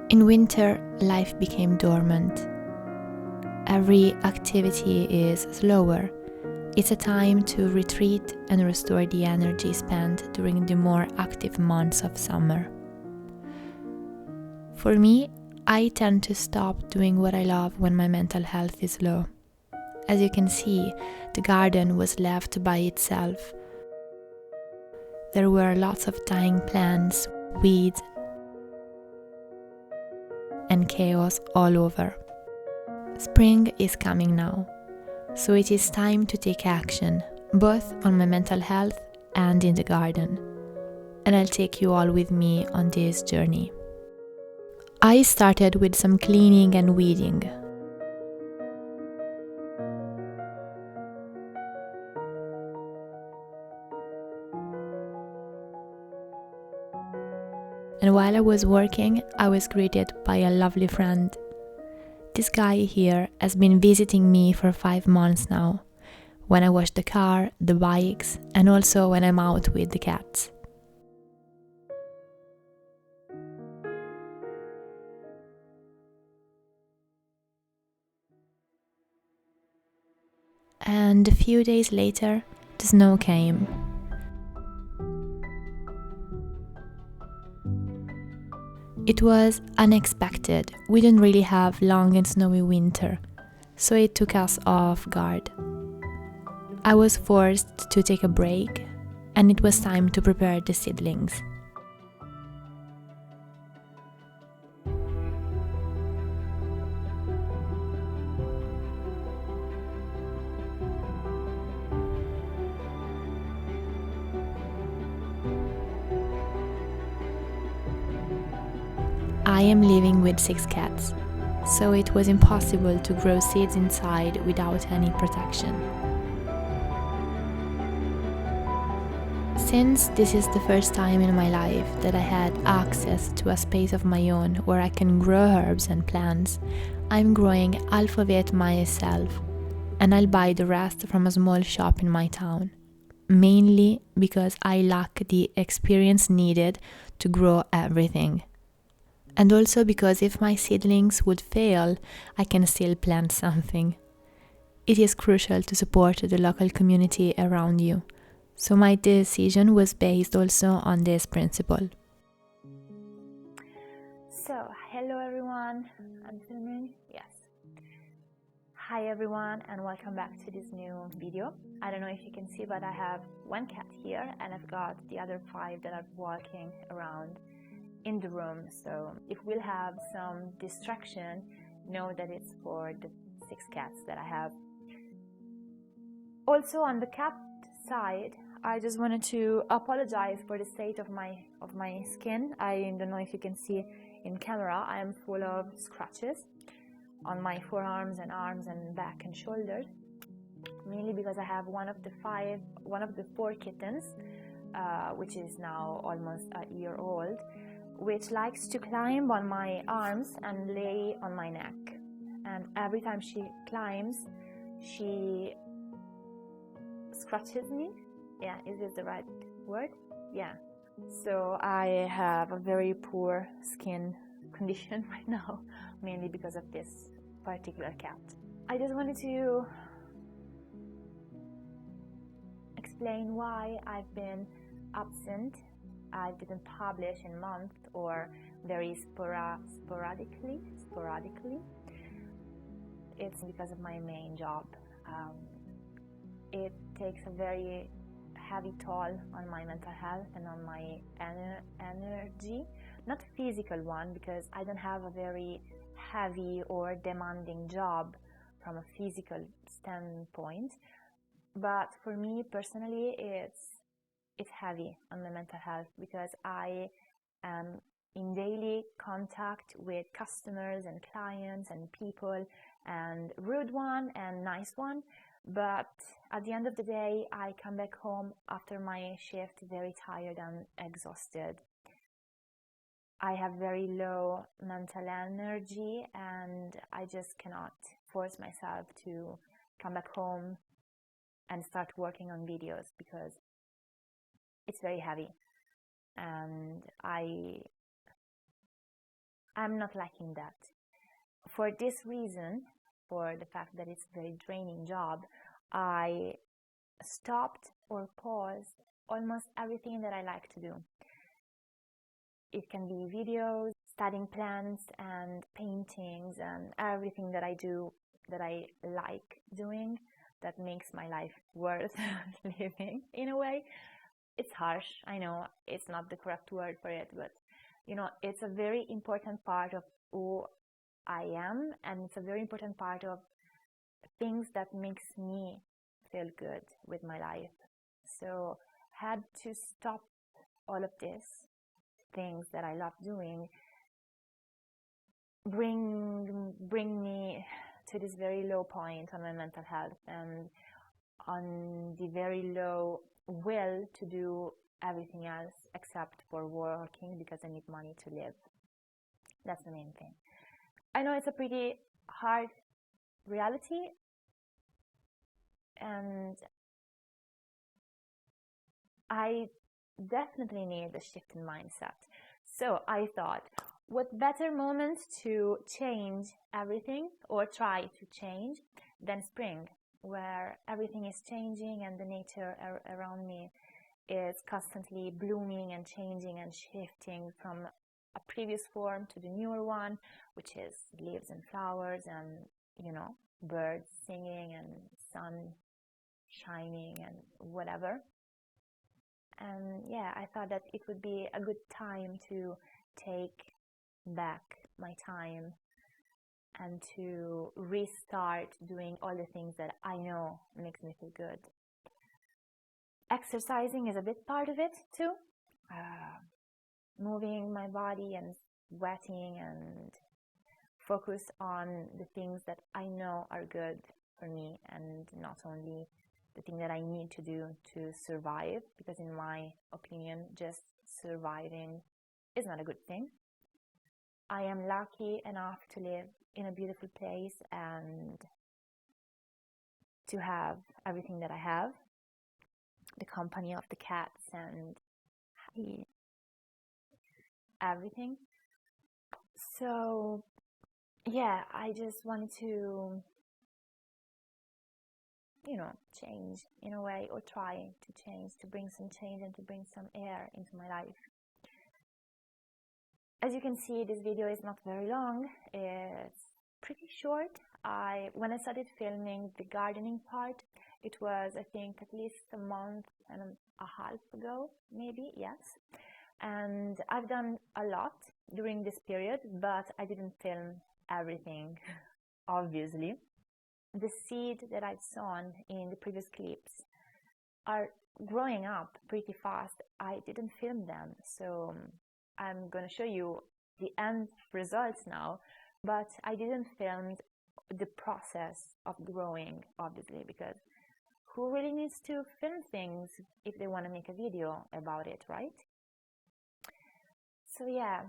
In winter, life became dormant. Every activity is slower. It's a time to retreat and restore the energy spent during the more active months of summer. For me, I tend to stop doing what I love when my mental health is low. As you can see, the garden was left by itself. There were lots of dying plants, weeds, and chaos all over. Spring is coming now, so it is time to take action, both on my mental health and in the garden. And I'll take you all with me on this journey. I started with some cleaning and weeding. And while I was working, I was greeted by a lovely friend. This guy here has been visiting me for 5 months now, when I wash the car, the bikes, and also when I'm out with the cats. And a few days later, the snow came. It was unexpected. We didn't really have long and snowy winter, so it took us off guard. I was forced to take a break, and it was time to prepare the seedlings. I am living with 6 cats, so it was impossible to grow seeds inside without any protection. Since this is the first time in my life that I had access to a space of my own where I can grow herbs and plants, I'm growing half of it myself, and I'll buy the rest from a small shop in my town, mainly because I lack the experience needed to grow everything. And also because if my seedlings would fail, I can still plant something. It is crucial to support the local community around you, so my decision was based also on this principle. So, hello everyone. I'm filming? Yes. Hi everyone, and welcome back to this new video. I don't know if you can see, but I have 1 cat here, and I've got the other 5 that are walking around in the room. So if we'll have some distraction, know that it's for the 6 cats that I have. Also, on the cat side, I just wanted to apologize for the state of my skin. I don't know if you can see in camera, I am full of scratches on my forearms and arms and back and shoulders, mainly because I have one of the 4 kittens, which is now almost a year old, which likes to climb on my arms and lay on my neck. And every time she climbs, she scratches me. Yeah, is this the right word? Yeah. So I have a very poor skin condition right now, mainly because of this particular cat. I just wanted to explain why I've been absent. I didn't publish in months or very sporadically. It's because of my main job. It takes a very heavy toll on my mental health and on my energy. Not physical one, because I don't have a very heavy or demanding job from a physical standpoint. But for me personally, it's heavy on my mental health, because I am in daily contact with customers and clients and people, and rude one and nice one. But at the end of the day, I come back home after my shift very tired and exhausted. I have very low mental energy, and I just cannot force myself to come back home and start working on videos, because it's very heavy, and I I'm not liking that. For this reason, for the fact that it's a very draining job, I stopped or paused almost everything that I like to do. It can be videos, studying plants and paintings and everything that I do that I like doing that makes my life worth living in a way. It's harsh, I know, it's not the correct word for it, but you know, it's a very important part of who I am, and it's a very important part of things that makes me feel good with my life. So had to stop all of this things that I love doing, bring me to this very low point on my mental health and on the very low will to do everything else except for working, because I need money to live. That's the main thing. I know it's a pretty hard reality, and I definitely need a shift in mindset. So I thought, what better moment to change everything or try to change than spring, where everything is changing and the nature around me is constantly blooming and changing and shifting from a previous form to the newer one, which is leaves and flowers and, you know, birds singing and sun shining and whatever. And yeah, I thought that it would be a good time to take back my time and to restart doing all the things that I know makes me feel good. Exercising is a big part of it too. Moving my body and sweating and focus on the things that I know are good for me and not only the thing that I need to do to survive, because in my opinion, just surviving is not a good thing. I am lucky enough to live in a beautiful place and to have everything that I have, the company of the cats and everything. So yeah, I just wanted to, you know, change in a way, or try to change, to bring some change and to bring some air into my life. As you can see, this video is not very long, it's pretty short. When I started filming the gardening part, it was, I think, at least a month and a half ago, maybe, yes. And I've done a lot during this period, but I didn't film everything, obviously. The seed that I've sown in the previous clips are growing up pretty fast. I didn't film them, so I'm going to show you the end results now, but I didn't film the process of growing, obviously, because who really needs to film things if they want to make a video about it, right? So yeah,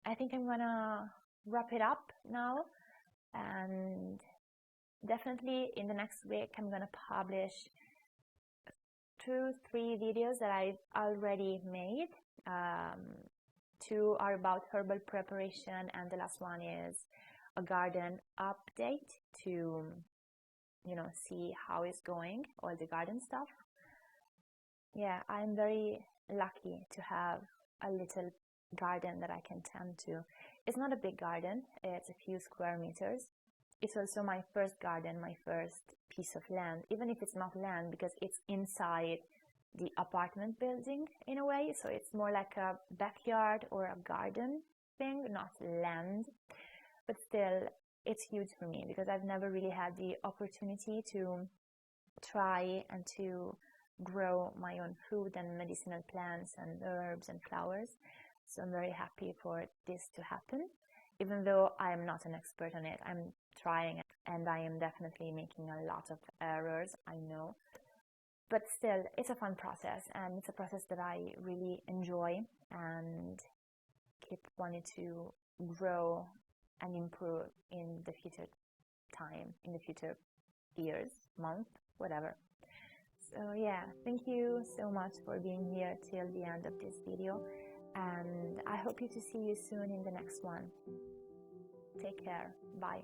I think I'm gonna wrap it up now, and definitely in the next week I'm gonna publish 2-3 videos that I've already made. 2 are about herbal preparation, and the last one is a garden update to, you know, see how it's going, all the garden stuff. Yeah, I'm very lucky to have a little garden that I can tend to. It's not a big garden, it's a few square meters. It's also my first garden, my first piece of land, even if it's not land, because it's inside the apartment building in a way, so it's more like a backyard or a garden thing, not land. But still, it's huge for me because I've never really had the opportunity to try and to grow my own food and medicinal plants and herbs and flowers. So I'm very happy for this to happen, even though I am not an expert on it. I'm trying, and I am definitely making a lot of errors, I know. But still, it's a fun process, and it's a process that I really enjoy and keep wanting to grow and improve in the future time, in the future years, month, whatever. So yeah, thank you so much for being here till the end of this video, and I hope to see you soon in the next one. Take care. Bye.